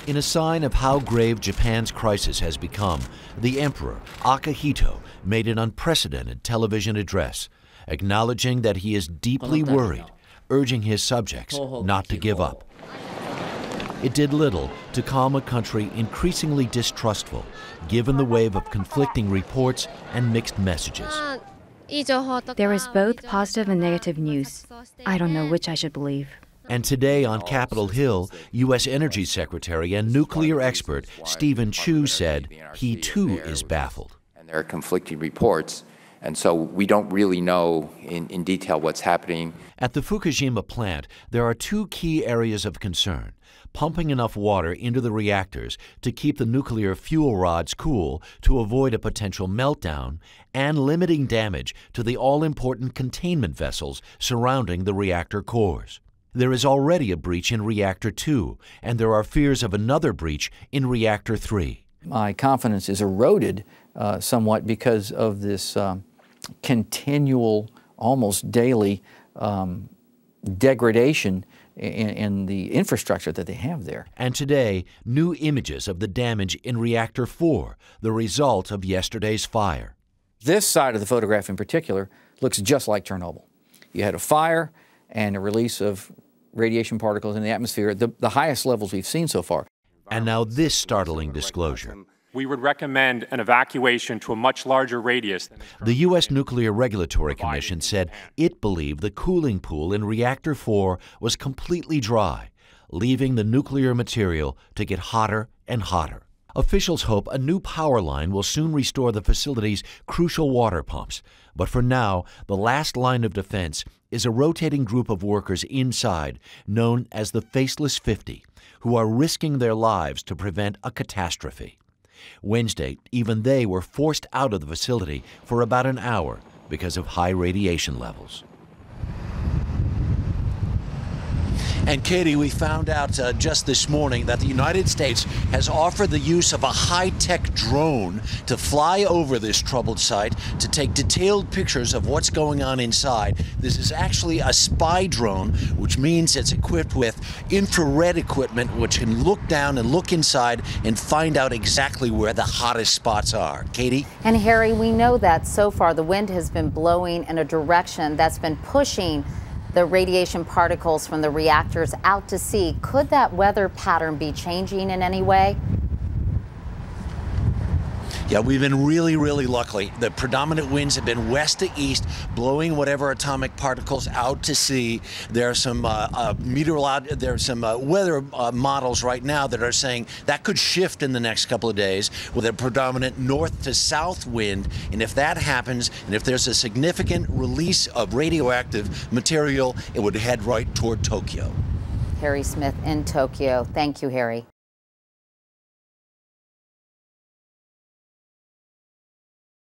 In a sign of how grave Japan's crisis has become, the Emperor, Akihito, made an unprecedented television address, acknowledging that he is deeply worried, urging his subjects not to give up. It did little to calm a country increasingly distrustful, given the wave of conflicting reports and mixed messages. There is both positive and negative news. I don't know which I should believe. And today on Capitol Hill, U.S. Energy Secretary and nuclear expert Stephen Chu said he too is baffled. And there are conflicting reports, and so we don't really know in detail what's happening. At the Fukushima plant, there are two key areas of concern: pumping enough water into the reactors to keep the nuclear fuel rods cool to avoid a potential meltdown, and limiting damage to the all-important containment vessels surrounding the reactor cores. There is already a breach in Reactor 2, and there are fears of another breach in Reactor 3. My confidence is eroded somewhat because of this continual, almost daily degradation in the infrastructure that they have there. And today, new images of the damage in Reactor 4, the result of yesterday's fire. This side of the photograph in particular looks just like Chernobyl. You had a fire and a release of radiation particles in the atmosphere, the highest levels we've seen so far. And now this startling disclosure. We would recommend an evacuation to a much larger radius. The U.S. Nuclear Regulatory Commission said it believed the cooling pool in Reactor 4 was completely dry, leaving the nuclear material to get hotter and hotter. Officials hope a new power line will soon restore the facility's crucial water pumps. But for now, the last line of defense is a rotating group of workers inside, known as the Faceless 50, who are risking their lives to prevent a catastrophe. Wednesday, even they were forced out of the facility for about an hour because of high radiation levels. And Katie, we found out just this morning that the United States has offered the use of a high-tech drone to fly over this troubled site to take detailed pictures of what's going on inside. This is actually a spy drone, which means it's equipped with infrared equipment which can look down and look inside and find out exactly where the hottest spots are. Katie? And Harry, we know that so far the wind has been blowing in a direction that's been pushing the radiation particles from the reactors out to sea. Could that weather pattern be changing in any way? Yeah, we've been really lucky. The predominant winds have been west to east, blowing whatever atomic particles out to sea. There are some weather models right now that are saying that could shift in the next couple of days with a predominant north to south wind. And if that happens, and if there's a significant release of radioactive material, it would head right toward Tokyo. Harry Smith in Tokyo. Thank you, Harry.